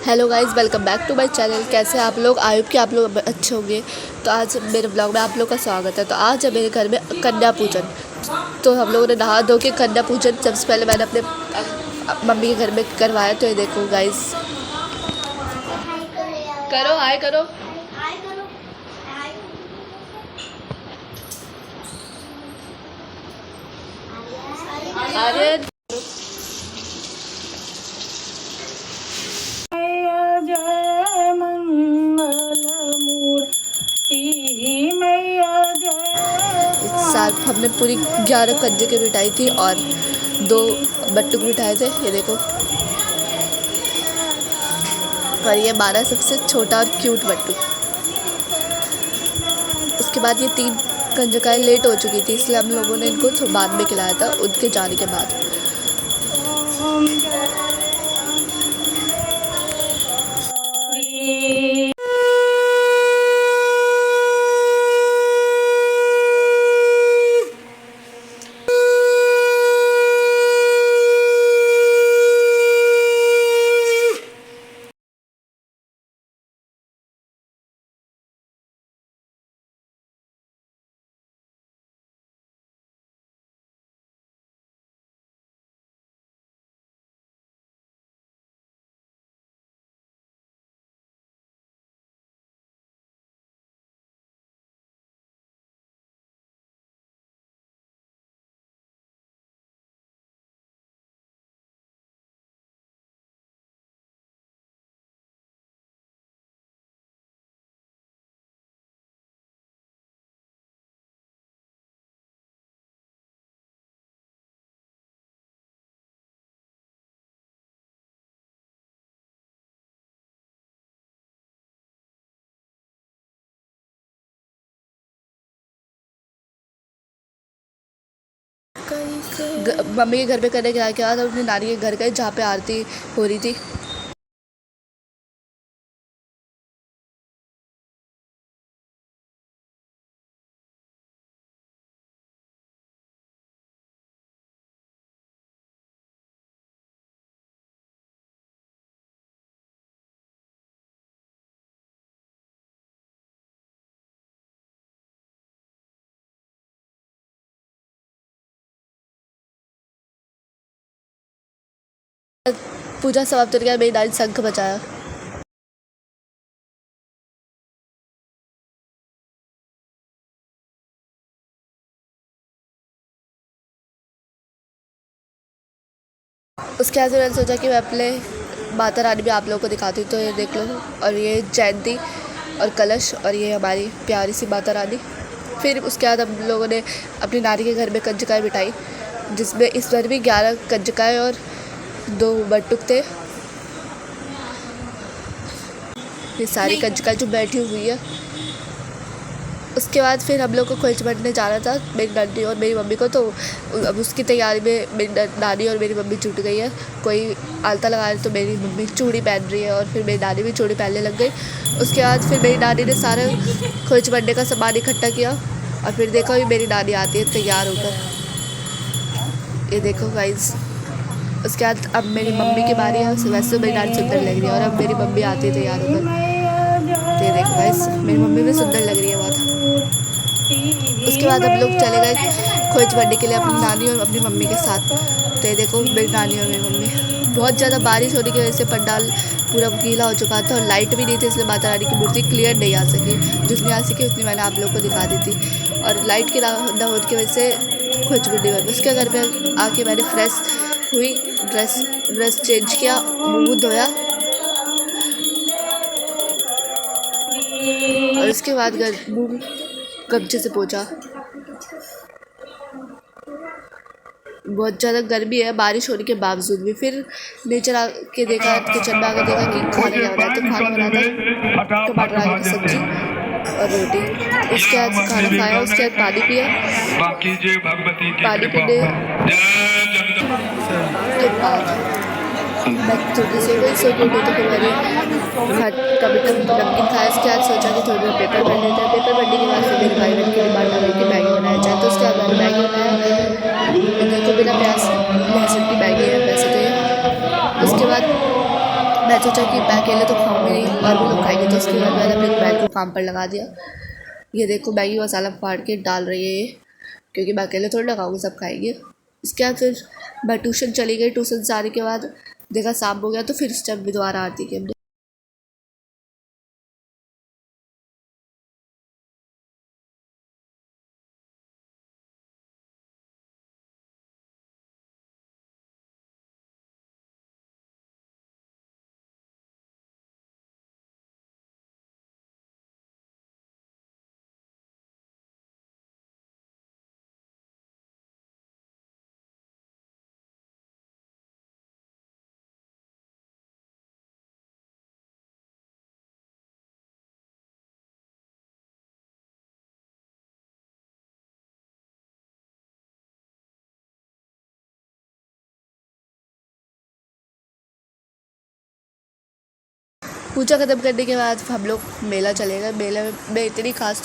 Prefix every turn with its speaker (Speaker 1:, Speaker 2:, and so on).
Speaker 1: Hello guys, welcome back to my channel. कैसे आप लोग? आई होप कि आप लोग अच्छे होंगे। तो आज मेरे ब्लॉग में आप लोग का स्वागत है। तो आज है मेरे घर में कन्या पूजन। तो हम लोगों ने नहा धो के कन्या पूजन सबसे पहले मैंने अपने मम्मी के घर में करवाया। तो ये देखो गाइस, करो हाय करो। अरे
Speaker 2: जय मंगल मूर्ति मैया जय।
Speaker 1: इस साल हमने पूरी 11 कज्जे की मिठाई थी और 2 बट्टू के मिठाई थे। ये देखो, और ये 12 सबसे छोटा और क्यूट बट्टू। उसके बाद ये 3 कंजकाएँ लेट हो चुकी थी, इसलिए हम लोगों ने इनको बाद में खिलाया था, उनके जाने के बाद। मम्मी के घर पे करने के बाद अपनी नानी के घर गए, जहाँ पे आरती हो रही थी। पूजा समाप्त हो गया, मेरी नानी शंख बजाया। उसके बाद मैंने सोचा कि मैं अपने माता रानी भी आप लोगों को दिखाती हूँ। तो ये देख लो, और ये जयंती और कलश, और ये हमारी प्यारी सी माता रानी। फिर उसके बाद हम लोगों ने अपनी नानी के घर में कंजकाएँ बिठाई, जिसमें इस बार भी 11 कंजकाएँ और 2 बटुक थे। ये सारी कंजकाएँ जो बैठी हुई है। उसके बाद फिर हम लोग को खोइच भरने जाना था, मेरी नानी और मेरी मम्मी को। तो अब उसकी तैयारी में मेरी नानी और मेरी मम्मी जुट गई है। कोई आलता लगा रही तो मेरी मम्मी चूड़ी पहन रही है, और फिर मेरी नानी भी चूड़ी पहनने लग गई। उसके बाद फिर मेरी नानी ने सारा खोइच भरने का सामान इकट्ठा किया, और फिर देखो अभी मेरी नानी आती है तैयार होकर। ये देखो गाइस, उसके बाद अब मेरी मम्मी की बारी है। वैसे तो मेरी नानी सुंदर लग रही है, और अब मेरी मम्मी आती है तैयार होकर। तो ये देखो गाइस, मेरी मम्मी भी सुंदर लग रही है बहुत। उसके बाद हम लोग चले गए खोइच भरने के लिए अपनी नानी और अपनी मम्मी के साथ। तो ये देखो मेरी नानी और मेरी मम्मी। बहुत ज़्यादा बारिश होने की वजह से पंडाल पूरा गीला हो चुका था, और लाइट भी नहीं थी, इसलिए माता रानी की मूर्ति क्लियर नहीं आ सकी। जितनी आ सकी उतनी मैंने आप लोगों को दिखा दी थी। और लाइट की ना होने की वजह से खोइच भरने बन। उसके घर पर आके मैंने फ्रेश हुई, ड्रेस चेंज किया, मुँह धोया, और उसके बाद मुँह गमछे से पोंछा। बहुत ज़्यादा गर्मी है बारिश होने के बावजूद भी। फिर नीचे आके देखा, किचन में आकर देखा कि खाना क्या बना है। तो खाना बना था टमाटर आलू की सब्जी और रोटी। उसके बाद खाना खाया, उसके बाद पानी पिया। पानी पीने के बाद मैं थोड़ी सो गई। सो के उठी तो फिर मैंने कभी नमकीन खाया। उसके बाद सोचा कि थोड़ी देर पेपर पढ़ लेते हैं। पेपर पढ़ने के बाद फिर मेरे भाई बहन की डिमांड आ गई कि मैगी बनाया जाए। तो उसके बाद मैंने मैगी बनाया, देखो बिना प्याज लहसुन की मैगी है वैसे तो ये। उसके बाद मैं सोचा कि मैं अकेले तो खाऊंगी नहीं और भी लोग खाएंगे, तो उसके बाद मैंने अपनी बहन को काम पर लगा दिया। ये देखो मैगी मसाला फाड़ के डाल रही है ये, क्योंकि मैं अकेले थोड़ी ना खाऊंगी, सब खाएंगे। इसके बाद फिर मैं ट्यूशन चली गई। ट्यूशन से आने के बाद देखा शाम हो गया, तो फिर इस टाइम भी दोबारा आरती की हमने। पूजा ख़त्म करने के बाद हम लोग मेला चले गए। मेले में इतनी खास